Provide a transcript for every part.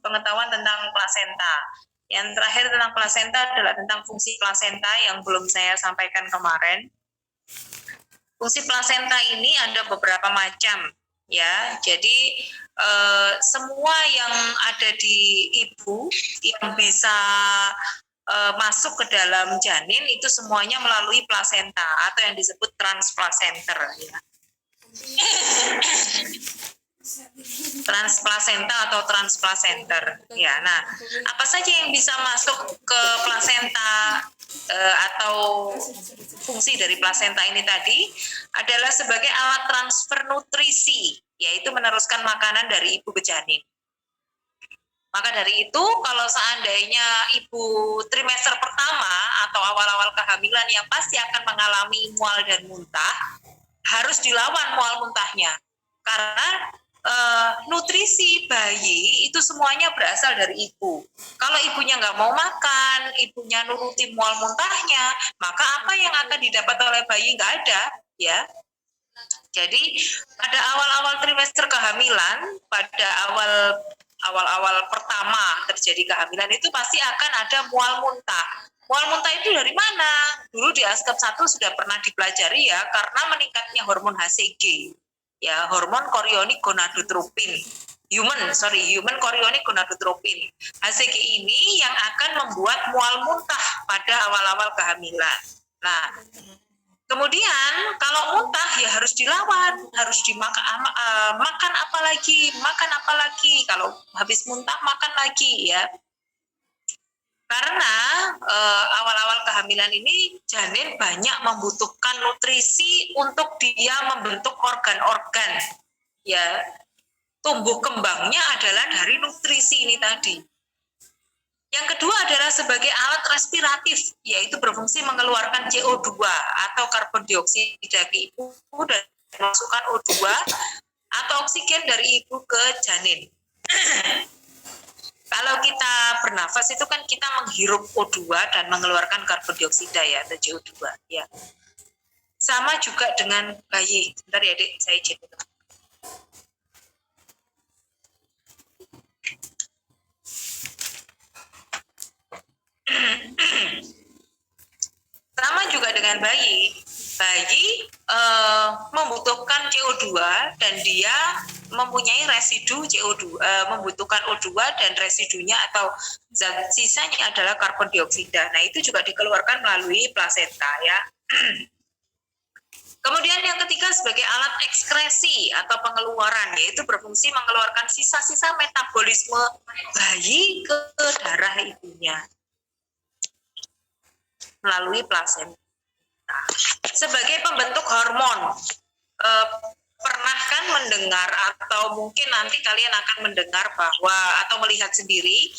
pengetahuan tentang plasenta. Yang terakhir tentang plasenta adalah tentang fungsi plasenta yang belum saya sampaikan kemarin. Fungsi plasenta ini ada beberapa macam, ya. Jadi semua yang ada di ibu yang bisa masuk ke dalam janin itu semuanya melalui plasenta atau yang disebut transplasenter, ya. Transplasenta atau transplasenter, ya. Nah, apa saja yang bisa masuk ke plasenta atau fungsi dari plasenta ini tadi adalah sebagai alat transfer nutrisi, yaitu meneruskan makanan dari ibu ke janin. Maka dari itu, kalau seandainya ibu trimester pertama atau awal-awal kehamilan yang pasti akan mengalami mual dan muntah, harus dilawan mual muntahnya. Karena nutrisi bayi itu semuanya berasal dari ibu. Kalau ibunya nggak mau makan, ibunya nuruti mual muntahnya, maka apa yang akan didapat oleh bayi nggak ada, ya. Jadi pada awal-awal trimester kehamilan, pada awal-awal pertama terjadi kehamilan itu pasti akan ada mual muntah. Mual muntah itu dari mana? Dulu di ASKEP 1 sudah pernah dipelajari, ya, karena meningkatnya hormon HCG. Ya, hormon chorionic gonadotropin. Human chorionic gonadotropin. HCG ini yang akan membuat mual muntah pada awal-awal kehamilan. Nah, kemudian kalau muntah ya harus dilawan, harus dimakan makan apa lagi. Kalau habis muntah makan lagi, ya. Karena awal-awal kehamilan ini janin banyak membutuhkan nutrisi untuk dia membentuk organ-organ, ya. Tumbuh kembangnya adalah dari nutrisi ini tadi. Yang kedua adalah sebagai alat respiratif, yaitu berfungsi mengeluarkan CO2 atau karbon dioksida ke ibu dan memasukkan O2 atau oksigen dari ibu ke janin. Kalau kita bernafas itu kan kita menghirup O2 dan mengeluarkan karbon dioksida, ya, atau CO2, ya. Sama juga dengan bayi. Bentar ya, Dek, saya cek dulu. Sama juga dengan bayi. Bayi membutuhkan CO2 dan dia mempunyai residu CO2, membutuhkan O2 dan residunya atau zat sisanya adalah karbon dioksida. Nah, itu juga dikeluarkan melalui plasenta, ya. Kemudian yang ketiga sebagai alat ekskresi atau pengeluaran, yaitu berfungsi mengeluarkan sisa-sisa metabolisme bayi ke darah ibunya melalui plasenta. Sebagai pembentuk hormon, pernah kan mendengar atau mungkin nanti kalian akan mendengar bahwa atau melihat sendiri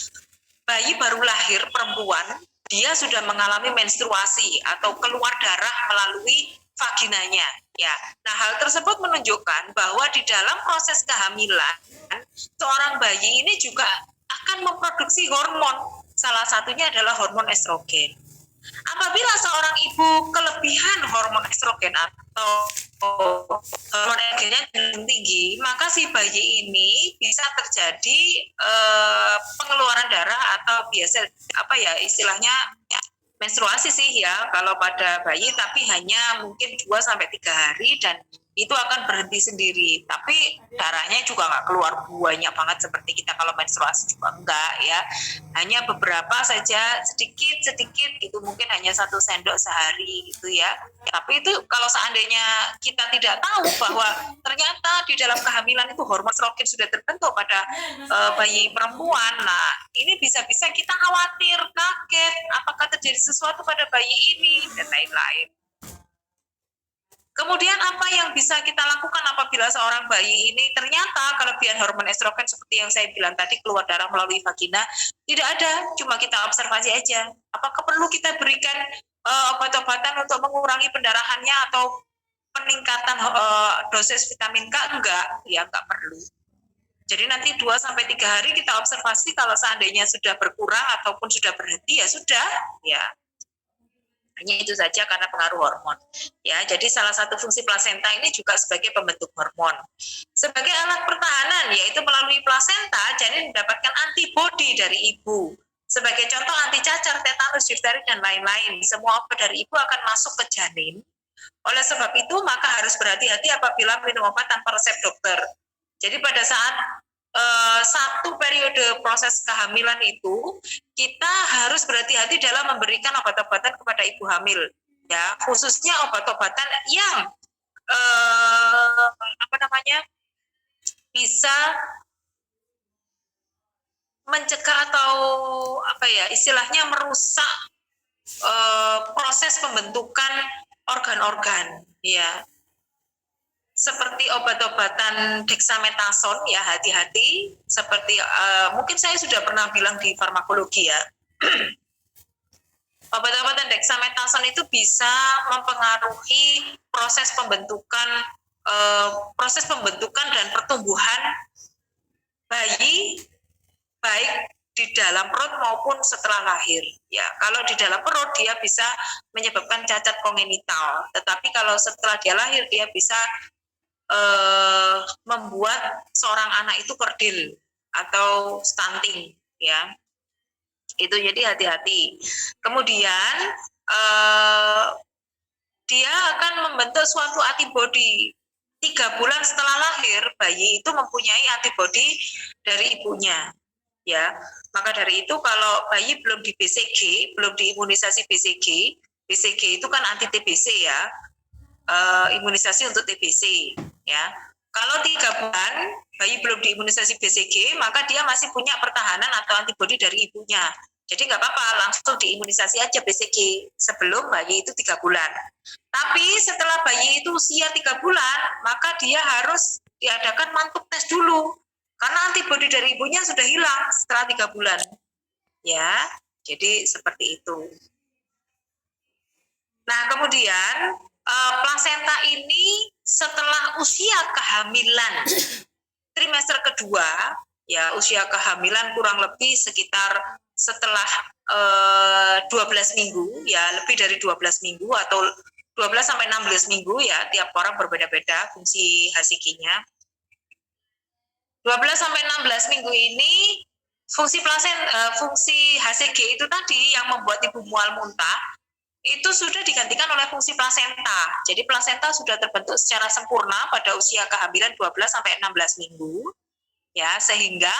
bayi baru lahir perempuan dia sudah mengalami menstruasi atau keluar darah melalui vaginanya, ya. Nah, hal tersebut menunjukkan bahwa di dalam proses kehamilan seorang bayi ini juga akan memproduksi hormon, salah satunya adalah hormon estrogen. Apabila seorang ibu kelebihan hormon estrogen atau hormon estrogennya tinggi, maka si bayi ini bisa terjadi pengeluaran darah atau biasa istilahnya menstruasi sih, ya, kalau pada bayi, tapi hanya mungkin 2-3 hari dan itu akan berhenti sendiri. Tapi darahnya juga nggak keluar banyak banget seperti kita kalau menstruasi, juga enggak, ya. Hanya beberapa saja, sedikit gitu, mungkin hanya 1 sendok sehari gitu, ya. Tapi itu kalau seandainya kita tidak tahu bahwa ternyata di dalam kehamilan itu hormon estrogen sudah terbentuk pada bayi perempuan, nah ini bisa-bisa kita khawatir, kaget, apakah terjadi sesuatu pada bayi ini dan lain-lain. Kemudian apa yang bisa kita lakukan apabila seorang bayi ini ternyata kelebihan hormon estrogen seperti yang saya bilang tadi keluar darah melalui vagina tidak ada, cuma kita observasi aja. Apakah perlu kita berikan obat-obatan untuk mengurangi pendarahannya atau peningkatan dosis vitamin K? Enggak, ya enggak perlu. Jadi nanti 2-3 hari kita observasi, kalau seandainya sudah berkurang ataupun sudah berhenti, ya sudah, ya. Hanya itu saja karena pengaruh hormon. Ya, jadi salah satu fungsi plasenta ini juga sebagai pembentuk hormon. Sebagai alat pertahanan, yaitu melalui plasenta, janin mendapatkan antibodi dari ibu. Sebagai contoh anti cacar, tetanus, difteri, dan lain-lain. Semua obat dari ibu akan masuk ke janin. Oleh sebab itu, maka harus berhati-hati apabila minum obat tanpa resep dokter. Jadi pada saat satu periode proses kehamilan itu kita harus berhati-hati dalam memberikan obat-obatan kepada ibu hamil, ya, khususnya obat-obatan yang bisa mencegah atau istilahnya merusak proses pembentukan organ-organ, ya. Seperti obat-obatan dexamethasone, ya, hati-hati. Seperti mungkin saya sudah pernah bilang di farmakologi, ya. Obat-obatan dexamethasone itu bisa mempengaruhi proses pembentukan dan pertumbuhan bayi, baik di dalam perut maupun setelah lahir. Ya, kalau di dalam perut dia bisa menyebabkan cacat kongenital, tetapi kalau setelah dia lahir dia bisa membuat seorang anak itu kerdil atau stunting, ya. Itu jadi hati-hati. Kemudian dia akan membentuk suatu antibodi. 3 bulan setelah lahir, bayi itu mempunyai antibodi dari ibunya, ya. Maka dari itu kalau bayi belum di BCG, belum diimunisasi BCG, BCG itu kan anti TBC, ya. Imunisasi untuk TBC, ya. Kalau 3 bulan bayi belum diimunisasi BCG, maka dia masih punya pertahanan atau antibodi dari ibunya. Jadi nggak apa-apa, langsung diimunisasi aja BCG sebelum bayi itu 3 bulan. Tapi setelah bayi itu usia 3 bulan, maka dia harus diadakan mantuk tes dulu, karena antibodi dari ibunya sudah hilang setelah 3 bulan. Ya, jadi seperti itu. Nah, kemudian plasenta ini setelah usia kehamilan trimester kedua, ya, usia kehamilan kurang lebih sekitar setelah 12 minggu, ya, lebih dari 12 minggu atau 12 sampai 16 minggu, ya, tiap orang berbeda-beda fungsi HCG-nya. 12 sampai 16 minggu ini fungsi HCG itu tadi yang membuat ibu mual muntah itu sudah digantikan oleh fungsi plasenta. Jadi plasenta sudah terbentuk secara sempurna pada usia kehamilan 12 sampai 16 minggu. Ya, sehingga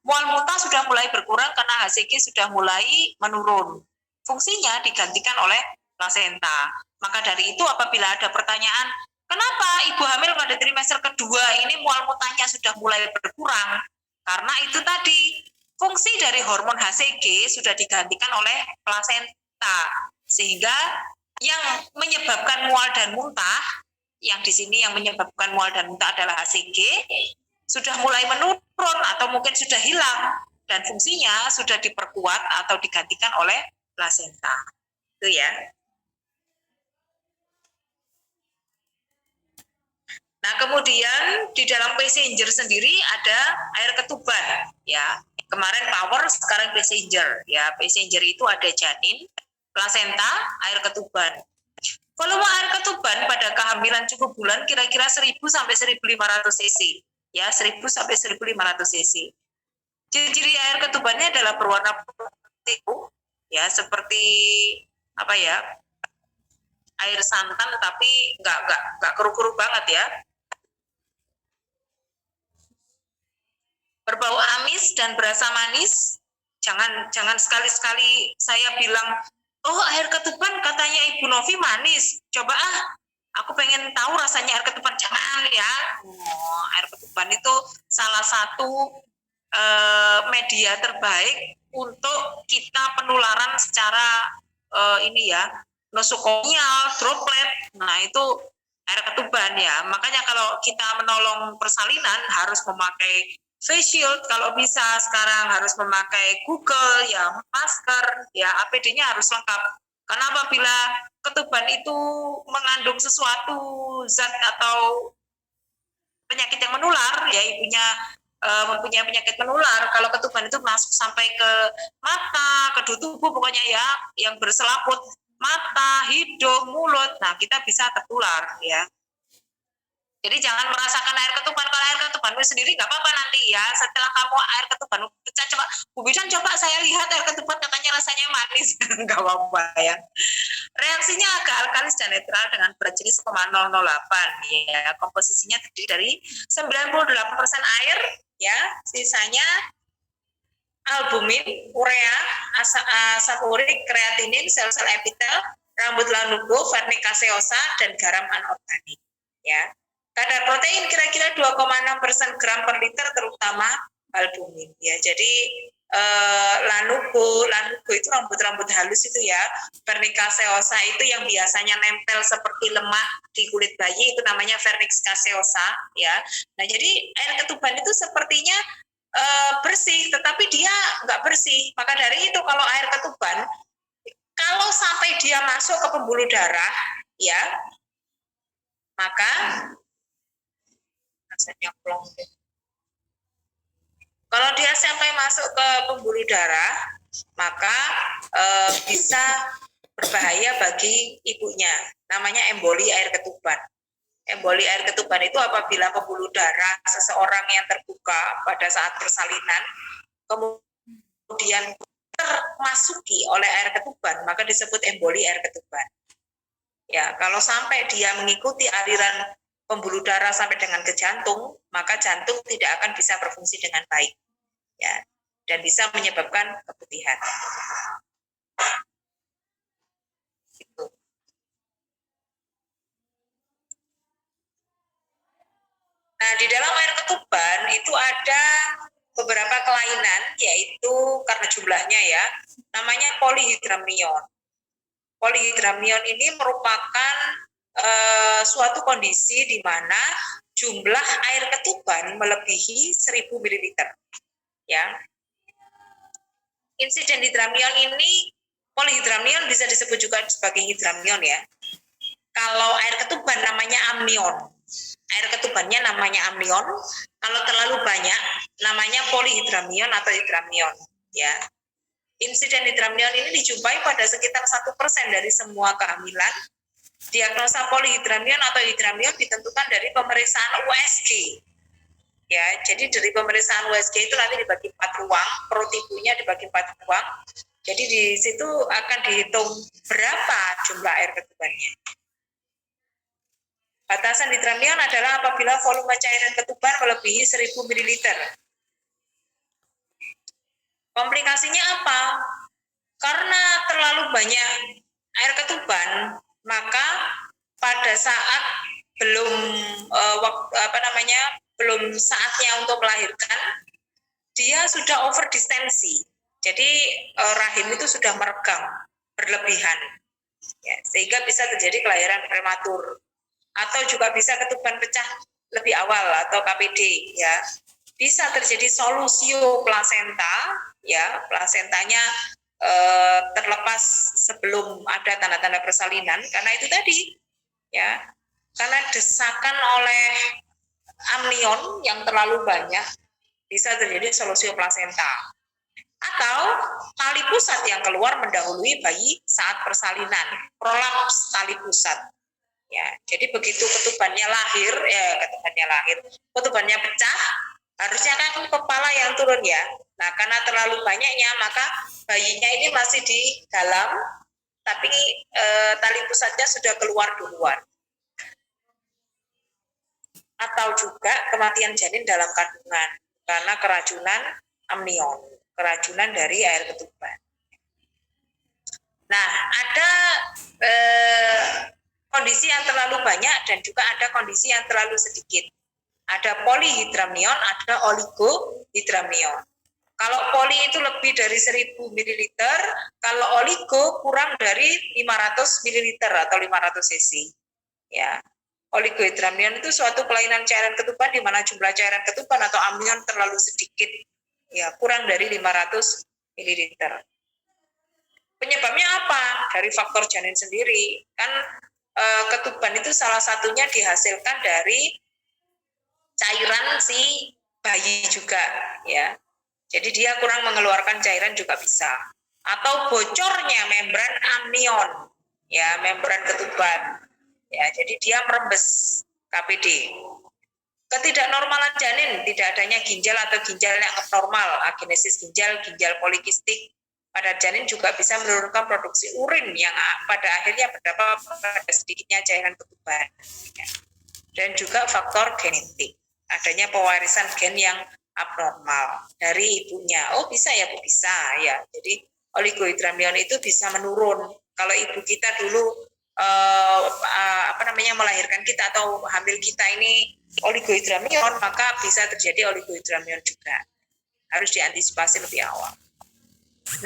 mual muntah sudah mulai berkurang karena HCG sudah mulai menurun. Fungsinya digantikan oleh plasenta. Maka dari itu apabila ada pertanyaan, kenapa ibu hamil pada trimester kedua ini mual muntahnya sudah mulai berkurang? Karena itu tadi, fungsi dari hormon HCG sudah digantikan oleh plasenta. Sehingga yang menyebabkan mual dan muntah, yang di sini yang menyebabkan mual dan muntah adalah HCG, sudah mulai menurun atau mungkin sudah hilang, dan fungsinya sudah diperkuat atau digantikan oleh plasenta. Itu, ya. Nah, kemudian di dalam passenger sendiri ada air ketuban, ya. Kemarin power, sekarang passenger, ya. Passenger itu ada janin, plasenta, air ketuban. Volume air ketuban pada kehamilan cukup bulan kira-kira 1000 sampai 1500 cc. Ya, 1000 sampai 1500 cc. Ciri-ciri air ketubannya adalah berwarna putih, ya, seperti air santan, tapi nggak keruh-keruh banget, ya. Berbau amis dan berasa manis. Jangan sekali-sekali saya bilang, oh, air ketuban katanya Ibu Novi manis. Coba aku pengen tahu rasanya air ketuban. Jangan, ya. Air ketuban itu salah satu media terbaik untuk kita penularan secara nosokomial, droplet. Nah, itu air ketuban, ya. Makanya kalau kita menolong persalinan harus memakai face shield, kalau bisa sekarang harus memakai Google, ya, masker, ya, APD-nya harus lengkap. Karena apabila ketuban itu mengandung sesuatu zat atau penyakit yang menular, ya, ibunya mempunyai penyakit menular, kalau ketuban itu masuk sampai ke mata, ke tubuh, pokoknya, ya, yang berselaput, mata, hidung, mulut. Nah, kita bisa tertular ya. Jadi jangan merasakan air ketuban. Kalau air ketubanmu sendiri nggak apa-apa nanti ya. Setelah kamu air ketubanmu pecah, coba Bu Bidan, coba saya lihat air ketuban katanya rasanya manis. Nggak apa-apa ya. Reaksinya agak alkalis dan netral dengan berat jenis 0,008 ya. Komposisinya terdiri dari 98% air ya, sisanya albumin, urea, asam urik, kreatinin, sel-sel epitel, rambut lanugo, vernik caseosa, dan garam anorganik ya. Kadar protein kira-kira 2,6% gram per liter, terutama albumin ya. Jadi lanugo itu rambut-rambut halus itu ya. Vernik caseosa itu yang biasanya nempel seperti lemak di kulit bayi, itu namanya vernik caseosa ya. Nah, jadi air ketuban itu sepertinya bersih, tetapi dia nggak bersih. Maka dari itu kalau air ketuban, kalau sampai dia masuk ke pembuluh darah ya, maka kalau dia sampai masuk ke pembuluh darah, maka bisa berbahaya bagi ibunya. Namanya emboli air ketuban. Emboli air ketuban itu apabila pembuluh darah seseorang yang terbuka pada saat persalinan, kemudian termasuki oleh air ketuban, maka disebut emboli air ketuban. Ya, kalau sampai dia mengikuti aliran pembuluh darah sampai dengan ke jantung, maka jantung tidak akan bisa berfungsi dengan baik, ya, dan bisa menyebabkan keputihan. Gitu. Nah, di dalam air ketuban itu ada beberapa kelainan, yaitu karena jumlahnya ya, namanya polihidramnion. Polihidramnion ini merupakan suatu kondisi di mana jumlah air ketuban melebihi 1000 ml. Ya. Insiden hidramnion ini, polihidramnion bisa disebut juga sebagai hidramnion ya. Kalau air ketuban namanya amnion. Air ketubannya namanya amnion. Kalau terlalu banyak namanya polihidramnion atau hidramnion ya. Insiden hidramnion ini dijumpai pada sekitar 1% dari semua kehamilan. Diagnosa polihidramnion atau hidramnion ditentukan dari pemeriksaan USG. Ya, jadi dari pemeriksaan USG itu nanti dibagi 4 ruang, perut ibunya dibagi 4 ruang. Jadi di situ akan dihitung berapa jumlah air ketubannya. Batasan hidramnion adalah apabila volume cairan ketuban melebihi 1000 ml. Komplikasinya apa? Karena terlalu banyak air ketuban, maka pada saat belum belum saatnya untuk melahirkan, dia sudah over distensi. Jadi rahim itu sudah meregang berlebihan, ya, sehingga bisa terjadi kelahiran prematur, atau juga bisa ketuban pecah lebih awal atau KPD, ya. Bisa terjadi solusio plasenta, ya, plasentanya terlepas sebelum ada tanda-tanda persalinan, karena itu tadi, ya, karena desakan oleh amnion yang terlalu banyak, bisa terjadi solusio plasenta. Atau tali pusat yang keluar mendahului bayi saat persalinan, prolaps tali pusat. Ya, jadi begitu ketubannya ketubannya pecah, harusnya kan kepala yang turun ya. Nah, karena terlalu banyaknya, maka bayinya ini masih di dalam, tapi tali pusatnya sudah keluar duluan. Atau juga kematian janin dalam kandungan karena keracunan amnion, keracunan dari air ketuban. Nah, ada kondisi yang terlalu banyak dan juga ada kondisi yang terlalu sedikit. Ada polihidramnion, ada oligohidramnion. Kalau poli itu lebih dari 1000 ml, kalau oligo kurang dari 500 ml atau 500 cc. Ya. Oligohidramnion itu suatu kelainan cairan ketuban di mana jumlah cairan ketuban atau amnion terlalu sedikit, ya, kurang dari 500 ml. Penyebabnya apa? Dari faktor janin sendiri. Kan ketuban itu salah satunya dihasilkan dari cairan si bayi juga, ya. Jadi dia kurang mengeluarkan cairan juga bisa. Atau bocornya membran amnion. ya, membran ketuban. Ya, jadi dia merembes KPD. Ketidaknormalan janin, tidak adanya ginjal atau ginjal yang abnormal, agenesis ginjal, ginjal polikistik pada janin juga bisa menurunkan produksi urin yang pada akhirnya berdampak pada sedikitnya cairan ketuban. Ya. Dan juga faktor genetik, adanya pewarisan gen yang abnormal dari ibunya. Oh bisa ya Bu, bisa ya. Jadi oligohidramnion itu bisa menurun. Kalau ibu kita dulu melahirkan kita atau hamil kita ini oligohidramnion, maka bisa terjadi oligohidramnion juga. Harus diantisipasi lebih awal.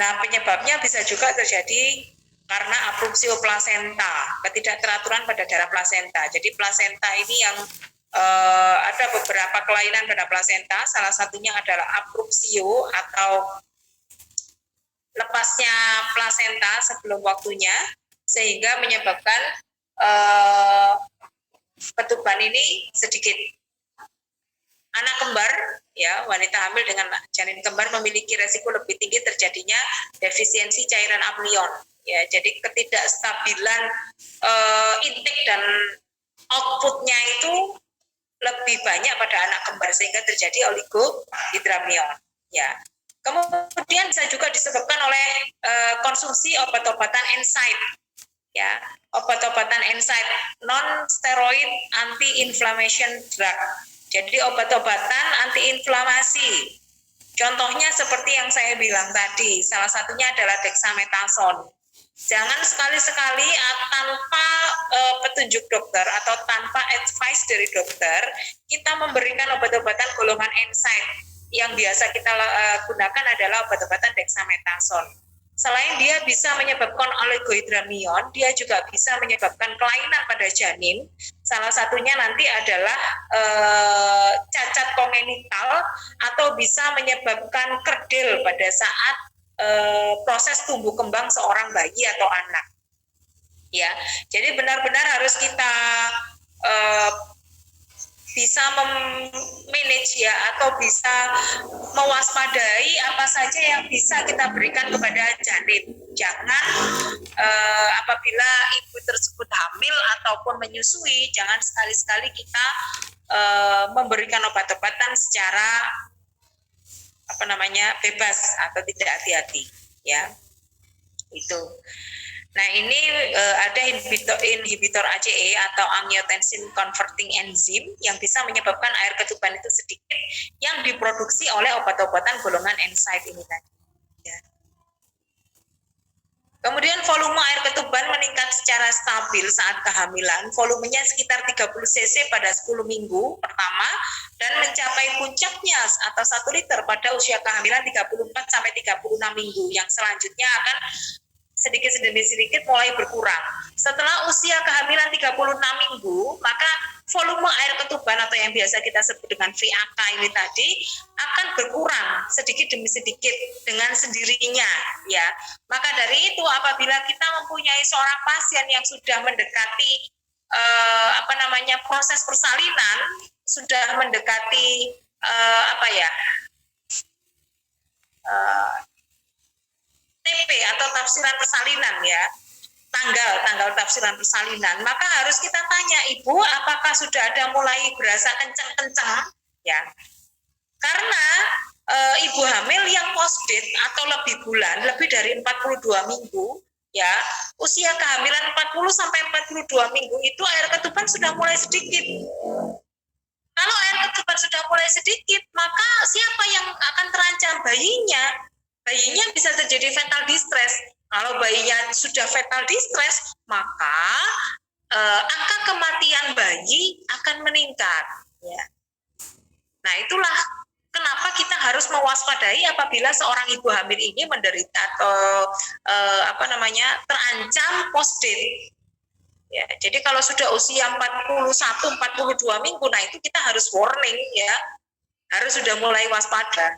Nah, penyebabnya bisa juga terjadi karena abrupsio plasenta, ketidakteraturan pada darah plasenta. Jadi plasenta ini yang ada beberapa kelainan pada plasenta, salah satunya adalah abrupsio atau lepasnya plasenta sebelum waktunya, sehingga menyebabkan ketuban ini sedikit. Anak kembar, ya, wanita hamil dengan janin kembar memiliki resiko lebih tinggi terjadinya defisiensi cairan amnion. Ya, jadi ketidakstabilan intake dan outputnya itu lebih banyak pada anak kembar sehingga terjadi oligohidramnion. Ya. Kemudian bisa juga disebabkan oleh konsumsi obat-obatan NSAID. Ya, obat-obatan NSAID, non-steroid anti-inflammation drug. Jadi obat-obatan antiinflamasi. Contohnya seperti yang saya bilang tadi, salah satunya adalah dexamethasone. Jangan sekali-sekali tanpa petunjuk dokter atau tanpa advice dari dokter, kita memberikan obat-obatan golongan NSAID. Yang biasa kita gunakan adalah obat-obatan dexamethasone. Selain dia bisa menyebabkan oligohidramnion, dia juga bisa menyebabkan kelainan pada janin. Salah satunya nanti adalah cacat kongenital atau bisa menyebabkan kerdil pada saat proses tumbuh kembang seorang bayi atau anak. Ya, jadi benar-benar harus kita bisa memanage ya, atau bisa mewaspadai apa saja yang bisa kita berikan kepada janin. Jangan apabila ibu tersebut hamil ataupun menyusui, jangan sekali-sekali kita memberikan obat-obatan secara bebas atau tidak hati-hati, ya. Itu. Nah, ini ada inhibitor ACE atau angiotensin converting enzyme yang bisa menyebabkan air ketuban itu sedikit yang diproduksi oleh obat-obatan golongan NSAID ini tadi. Ya. Kemudian volume air ketuban meningkat secara stabil saat kehamilan, volumenya sekitar 30 cc pada 10 minggu pertama dan mencapai puncaknya atau 1 liter pada usia kehamilan 34 sampai 36 minggu, yang selanjutnya akan sedikit demi sedikit mulai berkurang. Setelah usia kehamilan 36 minggu, maka volume air ketuban atau yang biasa kita sebut dengan VAK ini tadi akan berkurang sedikit demi sedikit dengan sendirinya, ya. Maka dari itu apabila kita mempunyai seorang pasien yang sudah mendekati proses persalinan, sudah mendekati TP atau tafsiran persalinan, ya, tanggal tafsiran persalinan, maka harus kita tanya, Ibu, apakah sudah ada mulai berasa kencang-kencang, ya, karena ibu hamil yang postdate atau lebih bulan, lebih dari 42 minggu, ya, usia kehamilan 40 sampai 42 minggu itu air ketuban sudah mulai sedikit. Kalau air ketuban sudah mulai sedikit, maka siapa yang akan terancam? Bayinya. Bayinya bisa terjadi fetal distress. Kalau bayinya sudah fetal distress, maka angka kematian bayi akan meningkat. Ya. Nah, itulah kenapa kita harus mewaspadai apabila seorang ibu hamil ini menderita atau terancam postdate. Ya, jadi kalau sudah usia 41-42 minggu, nah itu kita harus warning, ya, harus sudah mulai waspada.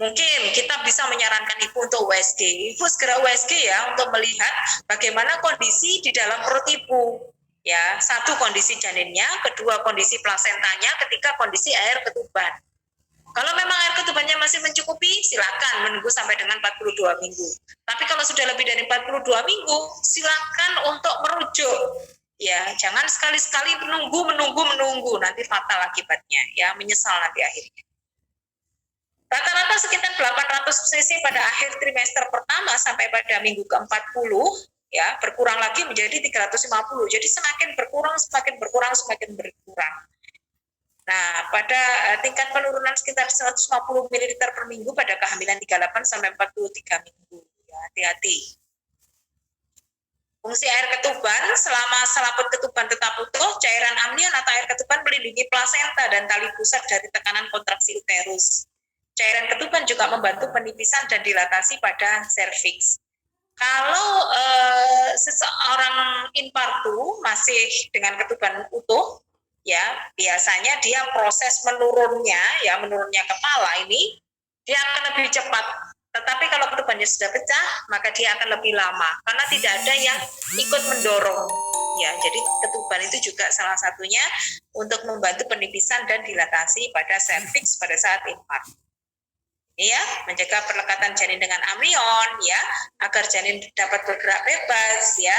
Mungkin kita bisa menyarankan ibu untuk USG. Ibu segera USG ya untuk melihat bagaimana kondisi di dalam perut ibu. Ya, satu kondisi janinnya, kedua kondisi plasentanya, ketiga kondisi air ketuban. Kalau memang air ketubannya masih mencukupi, silakan menunggu sampai dengan 42 minggu. Tapi kalau sudah lebih dari 42 minggu, silakan untuk merujuk. Ya, jangan sekali-sekali menunggu, nanti fatal akibatnya. Ya, menyesal nanti akhirnya. Rata-rata sekitar 800 cc pada akhir trimester pertama sampai pada minggu ke-40, ya, berkurang lagi menjadi 350. Jadi semakin berkurang. Nah, pada tingkat penurunan sekitar 150 ml per minggu pada kehamilan 38 sampai 43 minggu. Ya, hati-hati. Fungsi air ketuban, selama selaput ketuban tetap utuh, cairan amnion atau air ketuban melindungi plasenta dan tali pusat dari tekanan kontraksi uterus. Cairan ketuban juga membantu penipisan dan dilatasi pada serviks. Kalau seseorang infartu masih dengan ketuban utuh, ya biasanya dia proses menurunnya kepala ini dia akan lebih cepat. Tetapi kalau ketubannya sudah pecah, maka dia akan lebih lama karena tidak ada yang ikut mendorong. Ya, jadi ketuban itu juga salah satunya untuk membantu penipisan dan dilatasi pada serviks pada saat infarkt. Ya, mencegah perlekatan janin dengan amnion, ya, agar janin dapat bergerak bebas, ya.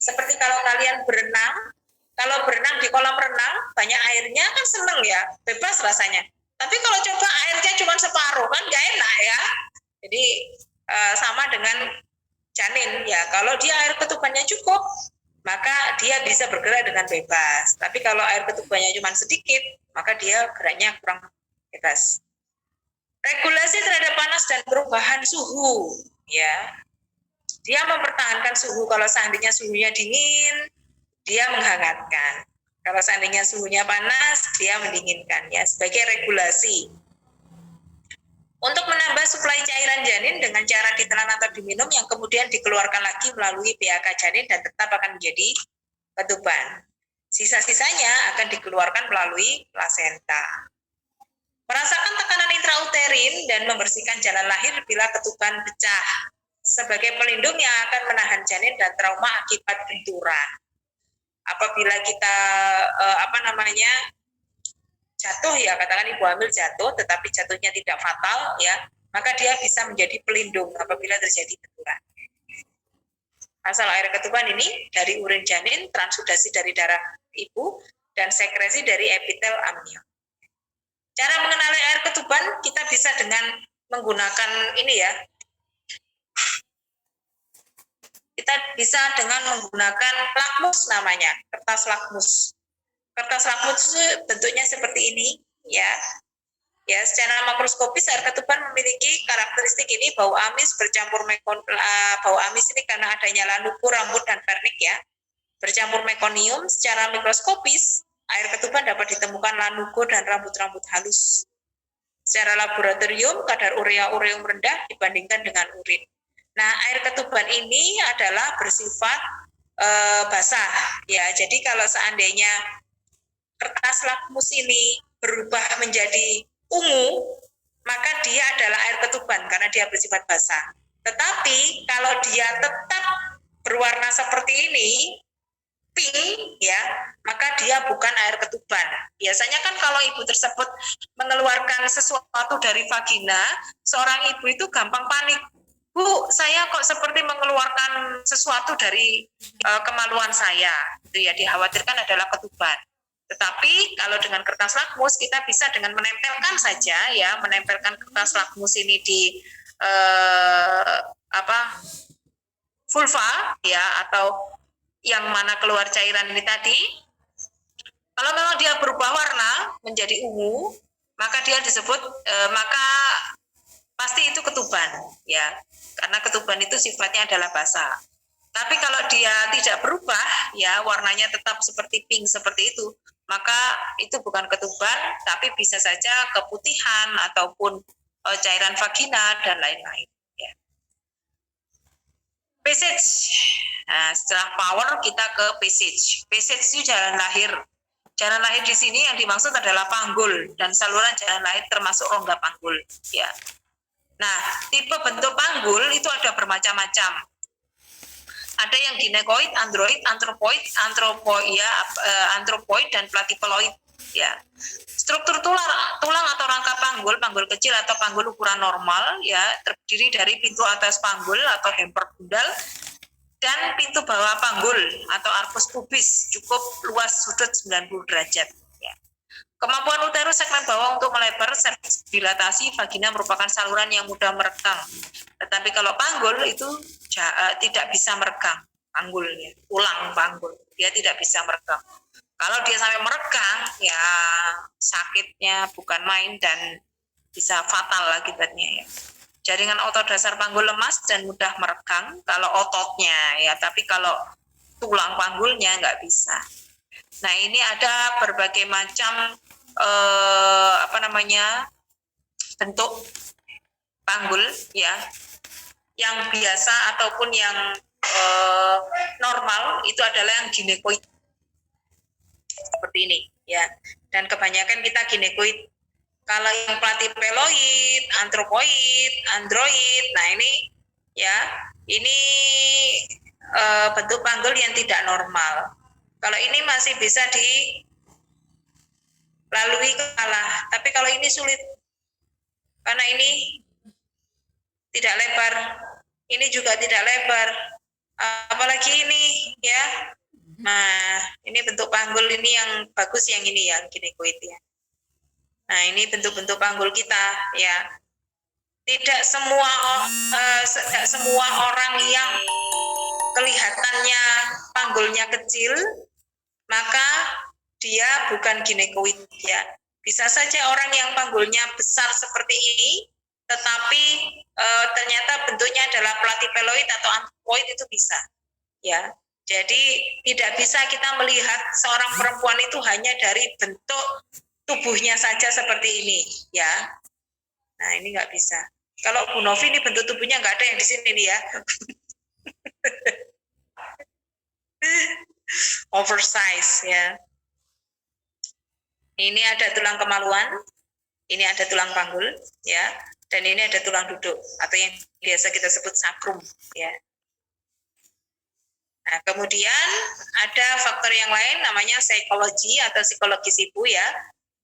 Seperti kalau kalian berenang, kalau berenang di kolam renang, banyak airnya kan seneng ya, bebas rasanya. Tapi kalau coba airnya cuma separuh kan nggak enak ya. Jadi sama dengan janin ya, kalau dia air ketubannya cukup, maka dia bisa bergerak dengan bebas. Tapi kalau air ketubannya cuma sedikit, maka dia geraknya kurang bebas. Regulasi terhadap panas dan perubahan suhu, ya. Dia mempertahankan suhu. Kalau seandainya suhunya dingin, dia menghangatkan. Kalau seandainya suhunya panas, dia mendinginkan, ya, sebagai regulasi. Untuk menambah suplai cairan janin dengan cara ditelan atau diminum yang kemudian dikeluarkan lagi melalui PHK janin dan tetap akan menjadi ketuban. Sisa-sisanya akan dikeluarkan melalui plasenta. Merasakan tekanan intrauterin dan membersihkan jalan lahir bila ketuban pecah sebagai pelindung yang akan menahan janin dan trauma akibat benturan. Apabila kita jatuh ya, katakan ibu hamil jatuh tetapi jatuhnya tidak fatal ya, maka dia bisa menjadi pelindung apabila terjadi benturan. Asal air ketuban ini dari urin janin, transudasi dari darah ibu, dan sekresi dari epitel amnion. Cara mengenali air ketuban kita bisa dengan menggunakan ini ya. Kita bisa dengan menggunakan lakmus namanya, kertas lakmus. Kertas lakmus itu bentuknya seperti ini ya. Ya, secara makroskopis air ketuban memiliki karakteristik ini, bau amis bercampur bau amis ini karena adanya lanuku, rambut dan vernik ya. Bercampur mekonium. Secara mikroskopis air ketuban dapat ditemukan lanugo dan rambut-rambut halus. Secara laboratorium, kadar ureum rendah dibandingkan dengan urin. Nah, air ketuban ini adalah bersifat basah. Ya, jadi kalau seandainya kertas lakmus ini berubah menjadi ungu, maka dia adalah air ketuban karena dia bersifat basah. Tetapi kalau dia tetap berwarna seperti ini, pink ya, maka dia bukan air ketuban. Biasanya kan kalau ibu tersebut mengeluarkan sesuatu dari vagina, seorang ibu itu gampang panik. Bu, saya kok seperti mengeluarkan sesuatu dari kemaluan saya. Itu ya, dikhawatirkan adalah ketuban. Tetapi kalau dengan kertas lakmus kita bisa dengan menempelkan saja ya, menempelkan kertas lakmus ini di vulva ya, atau yang mana keluar cairan ini tadi. Kalau memang dia berubah warna menjadi ungu, maka dia disebut maka pasti itu ketuban ya, karena ketuban itu sifatnya adalah basah. Tapi kalau dia tidak berubah ya, warnanya tetap seperti pink seperti itu, maka itu bukan ketuban, tapi bisa saja keputihan ataupun cairan vagina dan lain-lain ya. Passage. Nah, setelah power kita ke passage. Passage itu jalan lahir. Jalan lahir di sini yang dimaksud adalah panggul dan saluran jalan lahir termasuk rongga panggul ya. Nah, tipe bentuk panggul itu ada bermacam-macam. Ada yang ginekoid, android, antropoid dan platypeloid. Ya, struktur tulang atau rangka panggul kecil atau panggul ukuran normal ya terdiri dari pintu atas panggul atau hemper bundal dan pintu bawah panggul atau arcus pubis cukup luas sudut 90 derajat. Ya. Kemampuan uterus segmen bawah untuk melebar serviks dilatasi vagina merupakan saluran yang mudah merekang. Tetapi kalau panggul itu tidak bisa merekang panggulnya, tulang panggul dia tidak bisa merekang. Kalau dia sampai merekang, ya sakitnya bukan main dan bisa fatal akibatnya ya. Jaringan otot dasar panggul lemas dan mudah merekang kalau ototnya ya, tapi kalau tulang panggulnya nggak bisa. Nah ini ada berbagai macam bentuk panggul ya, yang biasa ataupun yang normal itu adalah yang ginekoid seperti ini ya, dan kebanyakan kita ginekoid. Kalau yang platypeloid, antropoid, android, nah ini ya, ini bentuk panggul yang tidak normal. Kalau ini masih bisa dilalui kalah, tapi kalau ini sulit karena ini tidak lebar, ini juga tidak lebar, apalagi ini ya. Nah, ini bentuk panggul ini yang bagus, yang ini yang ginekoid ya. Nah, ini bentuk-bentuk panggul kita ya. Tidak semua orang yang kelihatannya panggulnya kecil maka dia bukan ginekoid ya. Bisa saja orang yang panggulnya besar seperti ini tetapi ternyata bentuknya adalah platypeloid atau antropoid, itu bisa ya. Jadi tidak bisa kita melihat seorang perempuan itu hanya dari bentuk tubuhnya saja seperti ini ya. Nah ini nggak bisa. Kalau Bu Novi ini bentuk tubuhnya nggak ada yang di sini nih ya. Oversize ya. Ini ada tulang kemaluan, ini ada tulang panggul ya, dan ini ada tulang duduk atau yang biasa kita sebut sakrum ya. Nah, kemudian ada faktor yang lain namanya psikologi atau psikologis ibu ya.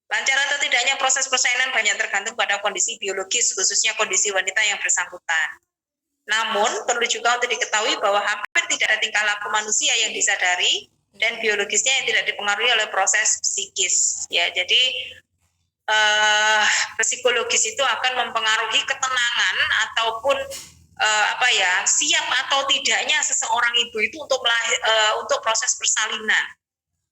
Lancar atau tidaknya proses persalinan banyak tergantung pada kondisi biologis, khususnya kondisi wanita yang bersangkutan. Namun, perlu juga untuk diketahui bahwa hampir tidak ada tingkah laku manusia yang disadari dan biologisnya yang tidak dipengaruhi oleh proses psikis. Ya, jadi psikologis itu akan mempengaruhi ketenangan ataupun siap atau tidaknya seseorang ibu itu untuk proses persalinan.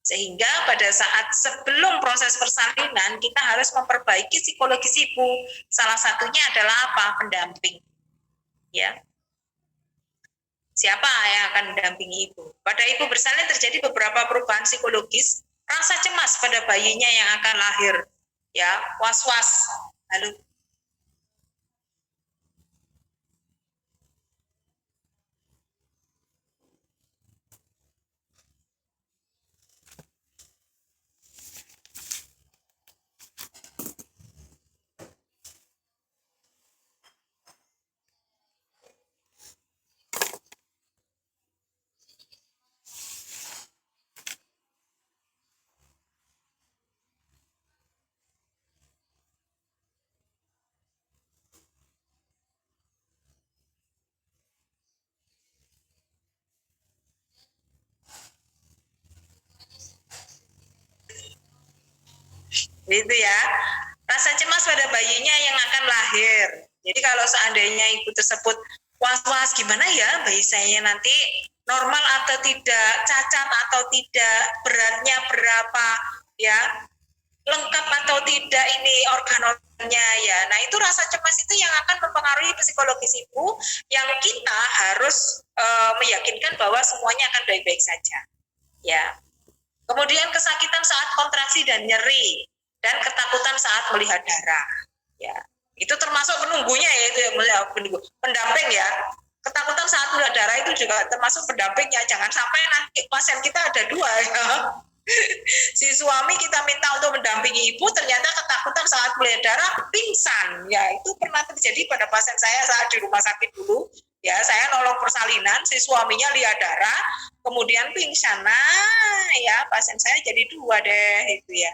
Sehingga pada saat sebelum proses persalinan kita harus memperbaiki psikologis ibu. Salah satunya adalah apa? Pendamping. Ya. Siapa yang akan mendampingi ibu? Pada ibu bersalin terjadi beberapa perubahan psikologis, rasa cemas pada bayinya yang akan lahir. Ya, was-was. Lalu itu ya, rasa cemas pada bayinya yang akan lahir. Jadi kalau seandainya ibu tersebut was-was gimana ya bayi saya nanti normal atau tidak, cacat atau tidak, beratnya berapa ya, lengkap atau tidak ini organ-organnya ya. Nah itu rasa cemas itu yang akan mempengaruhi psikologis ibu, yang kita harus meyakinkan bahwa semuanya akan baik-baik saja ya. Kemudian kesakitan saat kontraksi dan nyeri, dan ketakutan saat melihat darah. Ya, itu termasuk penunggunya ya, itu pendamping ya. Ketakutan saat melihat darah itu juga termasuk pendampingnya. Jangan sampai nanti pasien kita ada dua ya. Si suami kita minta untuk mendampingi ibu, ternyata ketakutan saat melihat darah, pingsan. Ya, itu pernah terjadi pada pasien saya saat di rumah sakit dulu. Ya, saya nolong persalinan, si suaminya lihat darah, kemudian pingsan. Nah, ya pasien saya jadi dua deh itu ya.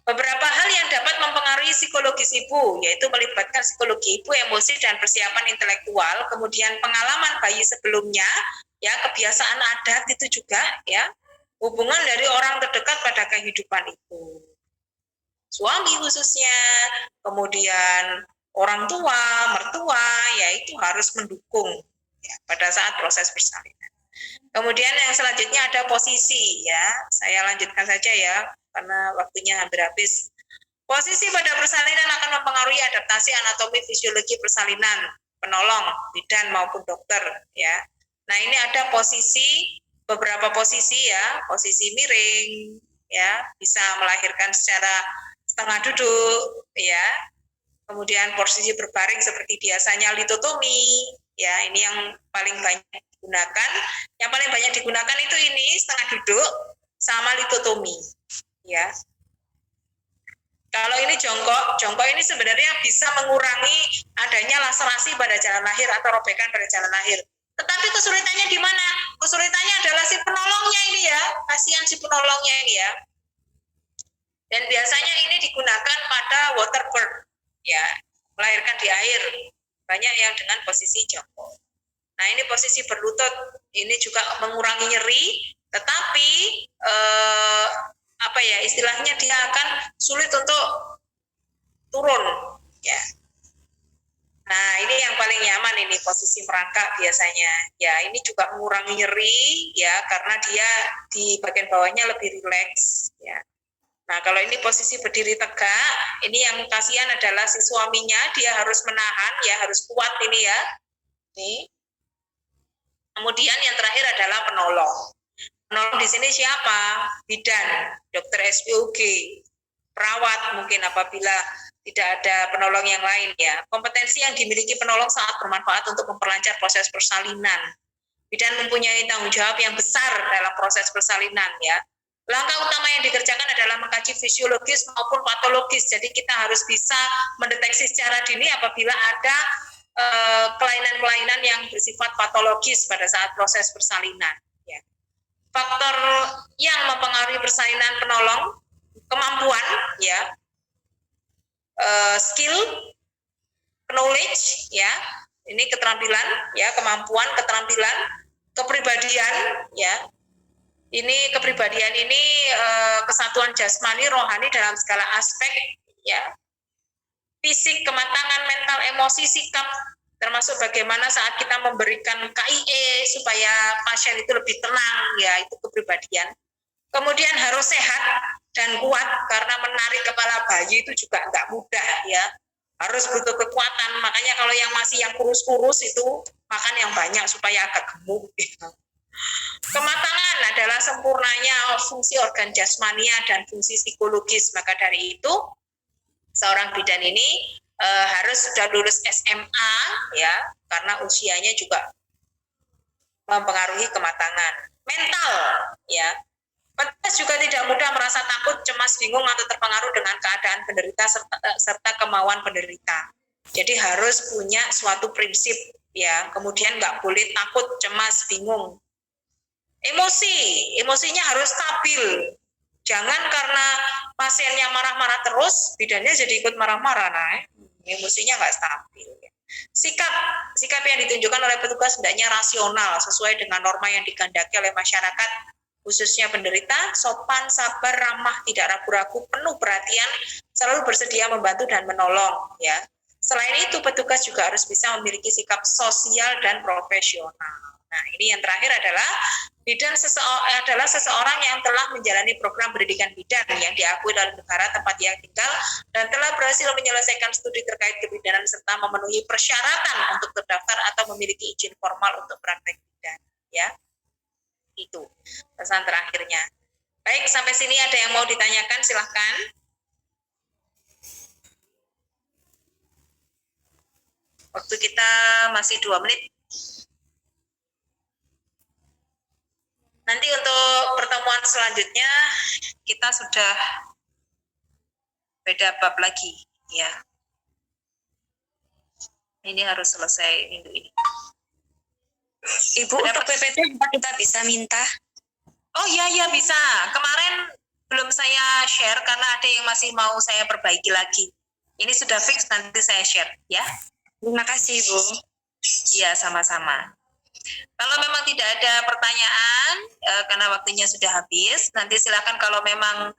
Beberapa hal yang dapat mempengaruhi psikologis ibu, yaitu melibatkan psikologi ibu, emosi, dan persiapan intelektual, kemudian pengalaman bayi sebelumnya, ya, kebiasaan adat itu juga, ya, hubungan dari orang terdekat pada kehidupan ibu, suami khususnya, kemudian orang tua, mertua, ya itu harus mendukung, ya, pada saat proses persalinan. Kemudian yang selanjutnya ada posisi, ya, saya lanjutkan saja ya, karena waktunya hampir habis. Posisi pada persalinan akan mempengaruhi adaptasi anatomi fisiologi persalinan, penolong, bidan maupun dokter, ya. Nah, ini ada posisi, beberapa posisi ya, posisi miring, ya, bisa melahirkan secara setengah duduk, ya. Kemudian posisi berbaring seperti biasanya litotomi, ya, ini yang paling banyak digunakan. Yang paling banyak digunakan itu ini setengah duduk sama litotomi, ya. Kalau ini jongkok ini sebenarnya bisa mengurangi adanya laserasi pada jalan lahir atau robekan pada jalan lahir. Tetapi kesulitannya di mana? Kesulitannya adalah si penolongnya ini ya, kasihan si penolongnya ini ya. Dan biasanya ini digunakan pada waterbird, ya, melahirkan di air. Banyak yang dengan posisi jongkok. Nah, ini posisi berlutut, ini juga mengurangi nyeri, tetapi apa ya, istilahnya dia akan sulit untuk turun, ya. Nah, ini yang paling nyaman, ini posisi merangkak biasanya. Ya, ini juga mengurangi nyeri, ya, karena dia di bagian bawahnya lebih rileks, ya. Nah, kalau ini posisi berdiri tegak, ini yang kasihan adalah si suaminya, dia harus menahan, ya, harus kuat ini ya. Nih. Kemudian yang terakhir adalah penolong. Penolong di sini siapa? Bidan, dokter SPOG, perawat mungkin apabila tidak ada penolong yang lain ya. Kompetensi yang dimiliki penolong sangat bermanfaat untuk memperlancar proses persalinan. Bidan mempunyai tanggung jawab yang besar dalam proses persalinan ya. Langkah utama yang dikerjakan adalah mengkaji fisiologis maupun patologis. Jadi kita harus bisa mendeteksi secara dini apabila ada kelainan-kelainan yang bersifat patologis pada saat proses persalinan. Ya. Faktor yang mempengaruhi persalinan penolong, kemampuan, ya, skill, knowledge, ya, ini keterampilan, ya, kemampuan, keterampilan, kepribadian, ya. Ini kepribadian ini kesatuan jasmani, rohani dalam segala aspek, ya. Fisik, kematangan, mental, emosi, sikap, termasuk bagaimana saat kita memberikan KIE supaya pasien itu lebih tenang, ya, itu kepribadian. Kemudian harus sehat dan kuat, karena menarik kepala bayi itu juga nggak mudah, ya. Harus butuh kekuatan, makanya kalau yang masih yang kurus-kurus itu makan yang banyak supaya agak gemuk. Kematangan adalah sempurnanya fungsi organ jasmania dan fungsi psikologis, maka dari itu seorang bidan ini harus sudah lulus SMA, ya, karena usianya juga mempengaruhi kematangan. Mental, ya, petugas juga tidak mudah merasa takut, cemas, bingung atau terpengaruh dengan keadaan penderita serta kemauan penderita. Jadi harus punya suatu prinsip, ya, kemudian nggak boleh takut, cemas, bingung. Emosinya harus stabil. Jangan karena pasiennya marah-marah terus, bidannya jadi ikut marah-marah, nah, emosinya nggak stabil. Sikap yang ditunjukkan oleh petugas hendaknya rasional, sesuai dengan norma yang dikehendaki oleh masyarakat, khususnya penderita, sopan, sabar, ramah, tidak ragu-ragu, penuh perhatian, selalu bersedia membantu dan menolong. Ya. Selain itu, petugas juga harus bisa memiliki sikap sosial dan profesional. Nah, ini yang terakhir adalah bidan adalah seseorang yang telah menjalani program pendidikan bidan yang diakui oleh negara tempat ia tinggal dan telah berhasil menyelesaikan studi terkait kebidanan serta memenuhi persyaratan untuk terdaftar atau memiliki izin formal untuk praktek bidan. Ya, itu pesan terakhirnya. Baik, sampai sini ada yang mau ditanyakan, silahkan. Waktu kita masih 2 menit. Nanti untuk pertemuan selanjutnya kita sudah beda bab lagi, ya. Ini harus selesai minggu ini. Ibu, untuk PPT kita bisa minta? Oh iya bisa. Kemarin belum saya share karena ada yang masih mau saya perbaiki lagi. Ini sudah fix, nanti saya share ya. Terima kasih, Bu. Iya, sama-sama. Kalau memang tidak ada pertanyaan, karena waktunya sudah habis, nanti silakan kalau memang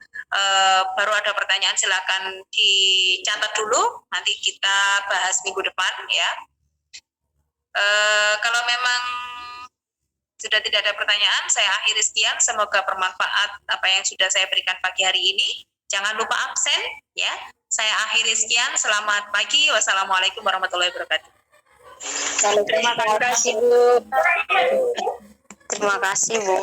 baru ada pertanyaan silakan dicatat dulu, nanti kita bahas minggu depan ya. Kalau memang sudah tidak ada pertanyaan, saya akhiri sekian. Semoga bermanfaat apa yang sudah saya berikan pagi hari ini. Jangan lupa absen ya. Saya akhiri sekian. Selamat pagi. Wassalamualaikum warahmatullahi wabarakatuh. Terima kasih, Bu. Terima kasih, Bu.